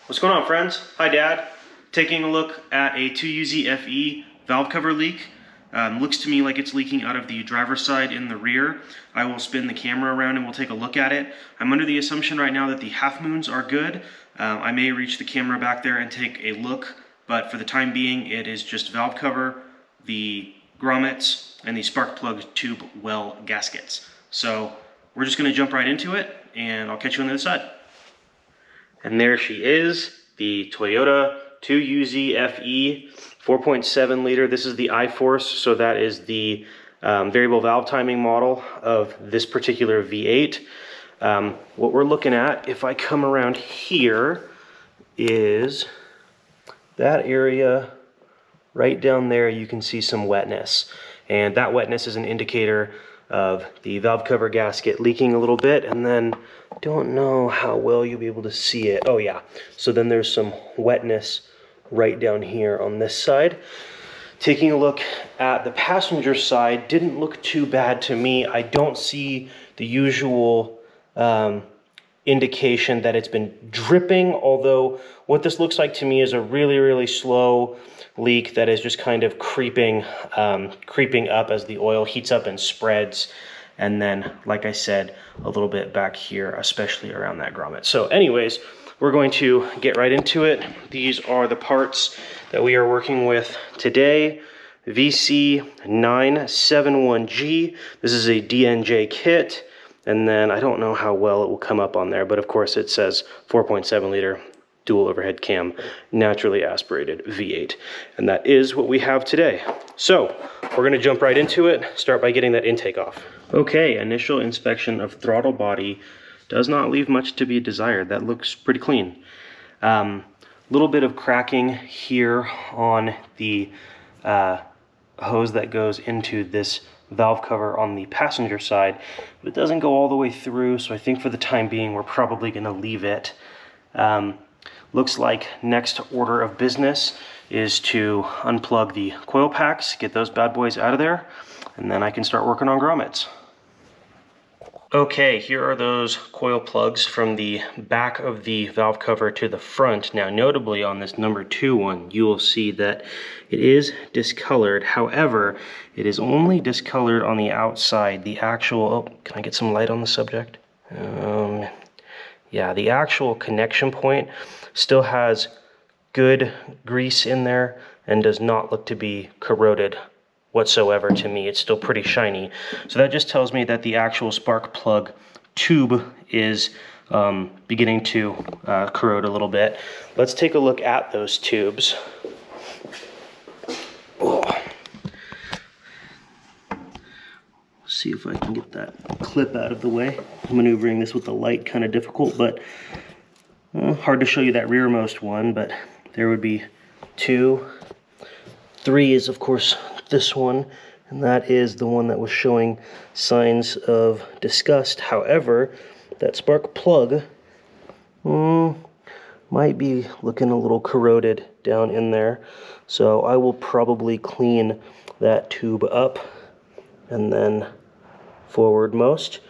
What's going on, friends? Hi, Dad. Taking a look at a 2UZ-FE valve cover leak. Looks to me like it's leaking out of the driver's side in the rear. I will spin the camera around and we'll take a look at it. I'm under the assumption right now that the half moons are good. I may reach the camera back there and take a look, but for the time being, it is just valve cover, the grommets, and the spark plug tube well gaskets. So we're just going to jump right into it, and I'll catch you on the other side. And there she is, the Toyota 2UZ-FE 4.7 liter. This is the iForce, so that is the variable valve timing model of this particular V8. What we're looking at, if I come around here, is that area right down there. You can see some wetness, and that wetness is an indicator of the valve cover gasket leaking a little bit. And then don't know how well you'll be able to see it. Oh yeah, so then there's some wetness right down here on this side. Taking a look at the passenger side, didn't look too bad to me. I don't see the usual indication that it's been dripping, although what this looks like to me is a really slow leak that is just kind of creeping up as the oil heats up and spreads. And then, like I said, a little bit back here, especially around that grommet. So anyways, we're going to get right into it. These are the parts that we are working with today. VC971G. This is a DNJ kit. And then I don't know how well it will come up on there, but of course it says 4.7 liter dual overhead cam, naturally aspirated V8. And that is what we have today. So we're gonna jump right into it, start by getting that intake off. Okay, initial inspection of throttle body does not leave much to be desired. That looks pretty clean. Little bit of cracking here on the hose that goes into this valve cover on the passenger side, but it doesn't go all the way through, so I think for the time being we're probably gonna leave it. Looks like next order of business is to unplug the coil packs, get those bad boys out of there, and then I can start working on grommets. Okay, here are those coil plugs from the back of the valve cover to the front. Now, notably on this number 2 one, you will see that it is discolored. However, it is only discolored on the outside. The actual, oh, can I get some light on the subject? Yeah, the actual connection point still has good grease in there and does not look to be corroded whatsoever to me. It's still pretty shiny. So that just tells me that the actual spark plug tube is beginning to corrode a little bit. Let's take a look at those tubes. Oh. See if I can get that clip out of the way. Maneuvering this with the light kind of difficult, but hard to show you that rearmost one, but there would be 2. 3 is of course this one, and that is the one that was showing signs of disgust. However, that spark plug might be looking a little corroded down in there, so I will probably clean that tube up and then forwardmost.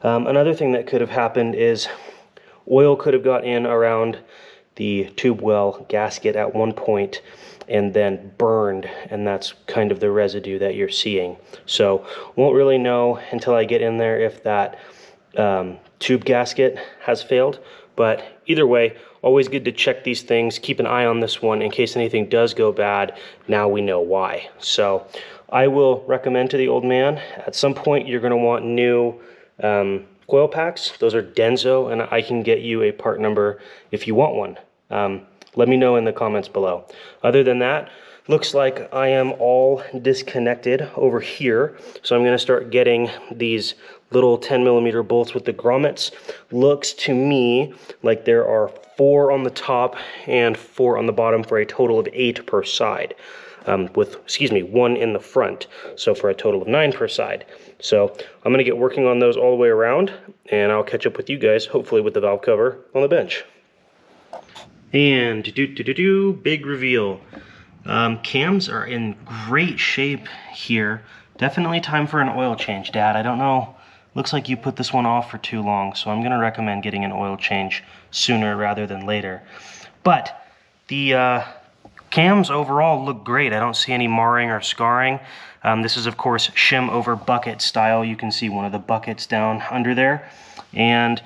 Another thing that could have happened is oil could have got in around the tube well gasket at one point and then burned, and that's kind of the residue that you're seeing. So won't really know until I get in there if that tube gasket has failed, but either way, always good to check these things. Keep an eye on this one in case anything does go bad. Now we know why. So I will recommend to the old man, at some point you're going to want new coil packs. Those are Denso, and I can get you a part number if you want one. Let me know in the comments below. Other than that, looks like I am all disconnected over here. So I'm going to start getting these little 10mm bolts with the grommets. Looks to me like there are 4 on the top and 4 on the bottom for a total of 8 per side. With, 1 in the front, so for a total of 9 per side. So I'm going to get working on those all the way around, and I'll catch up with you guys, hopefully with the valve cover on the bench. And big reveal. Cams are in great shape here. Definitely time for an oil change, Dad. I don't know, looks like you put this one off for too long, so I'm going to recommend getting an oil change sooner rather than later. But the cams overall look great. I don't see any marring or scarring. This is of course shim over bucket style. You can see one of the buckets down under there. And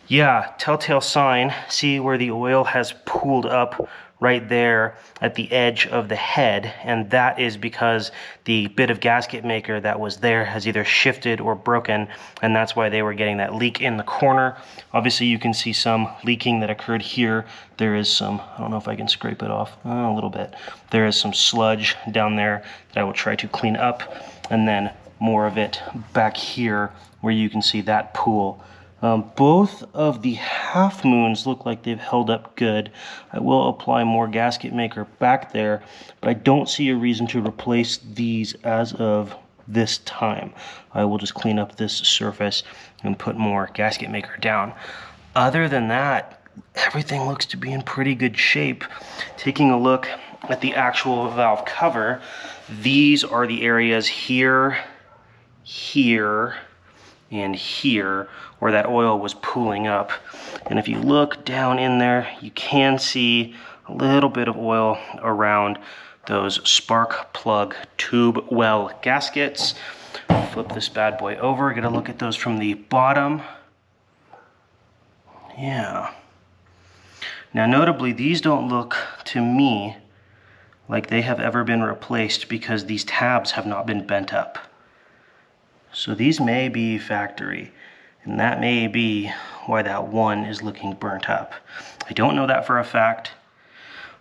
yeah, telltale sign, see where the oil has pooled up right there at the edge of the head, and that is because the bit of gasket maker that was there has either shifted or broken, and that's why they were getting that leak in the corner. Obviously you can see some leaking that occurred here. There is some, I don't know if I can scrape it off, a little bit. There is some sludge down there that I will try to clean up, and then more of it back here where you can see that pool. Both of the half moons look like they've held up good. I will apply more gasket maker back there, but I don't see a reason to replace these as of this time. I will just clean up this surface and put more gasket maker down. Other than that, everything looks to be in pretty good shape. Taking a look at the actual valve cover, these are the areas here, here, and here where that oil was pooling up. And if you look down in there, you can see a little bit of oil around those spark plug tube well gaskets. Flip this bad boy over, get a look at those from the bottom. Yeah. Now notably, these don't look to me like they have ever been replaced because these tabs have not been bent up. So these may be factory, and that may be why that one is looking burnt up. I don't know that for a fact,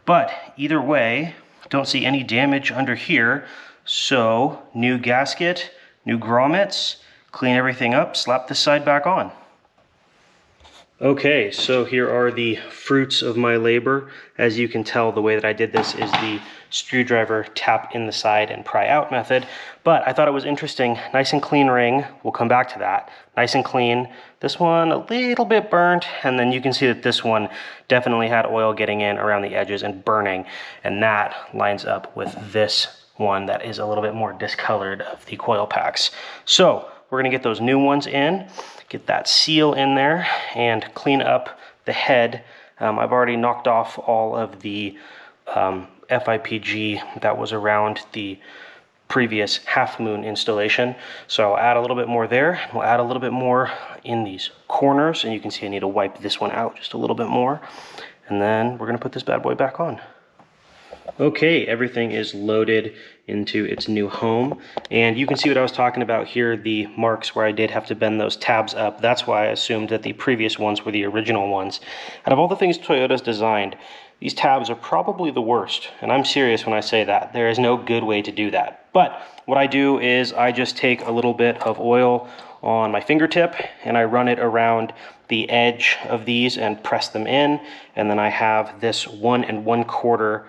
but either way, don't see any damage under here. So new gasket, new grommets, clean everything up, slap this side back on. Okay, so here are the fruits of my labor. As you can tell, the way that I did this is the screwdriver tap in the side and pry out method, but I thought it was interesting. Nice and clean ring, we'll come back to that. Nice and clean. This one a little bit burnt, and then you can see that this one definitely had oil getting in around the edges and burning, and that lines up with this one that is a little bit more discolored of the coil packs. So we're gonna get those new ones in, get that seal in there, and clean up the head. I've already knocked off all of the FIPG that was around the previous half moon installation. So I'll add a little bit more there. We'll add a little bit more in these corners, and you can see I need to wipe this one out just a little bit more. And then we're gonna put this bad boy back on. Okay, everything is loaded into its new home, and you can see what I was talking about here, the marks where I did have to bend those tabs up. That's why I assumed that the previous ones were the original ones. Out of all the things Toyota's designed, these tabs are probably the worst, and I'm serious when I say that. There is no good way to do that. But what I do is I just take a little bit of oil on my fingertip and I run it around the edge of these and press them in, and then I have this 1 1/4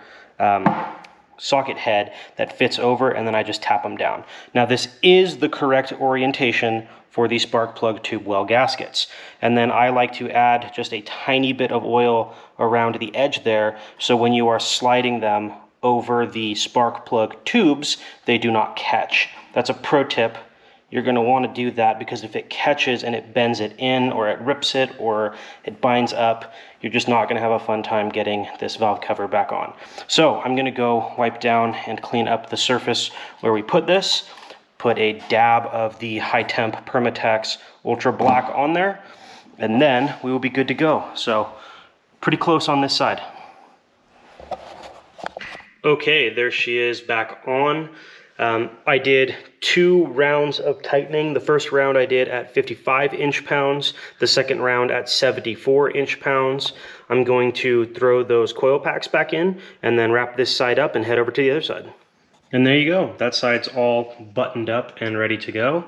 socket head that fits over, and then I just tap them down. Now this is the correct orientation for the spark plug tube well gaskets. And then I like to add just a tiny bit of oil around the edge there, so when you are sliding them over the spark plug tubes, they do not catch. That's a pro tip. You're going to want to do that because if it catches and it bends it in, or it rips it, or it binds up, you're just not going to have a fun time getting this valve cover back on. So I'm going to go wipe down and clean up the surface where we put this, put a dab of the high temp Permatex Ultra Black on there, and then we will be good to go. So pretty close on this side. Okay, there she is back on. I did 2 rounds of tightening. The first round I did at 55 inch-pounds, the second round at 74 inch-pounds. I'm going to throw those coil packs back in and then wrap this side up and head over to the other side. And there you go. That side's all buttoned up and ready to go.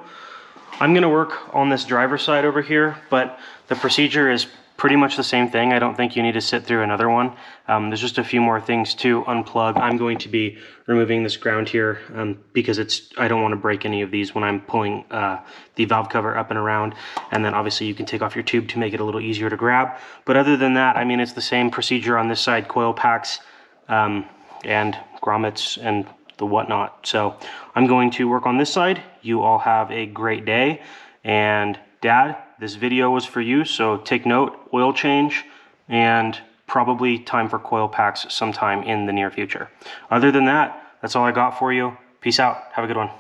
I'm gonna work on this driver's side over here, but the procedure is pretty much the same thing. I don't think you need to sit through another one. There's just a few more things to unplug. I'm going to be removing this ground here because I don't want to break any of these when I'm pulling the valve cover up and around. And then obviously you can take off your tube to make it a little easier to grab. But other than that, I mean, it's the same procedure on this side, coil packs and grommets and the whatnot. So I'm going to work on this side. You all have a great day. And Dad, this video was for you, so take note, oil change, and probably time for coil packs sometime in the near future. Other than that, that's all I got for you. Peace out. Have a good one.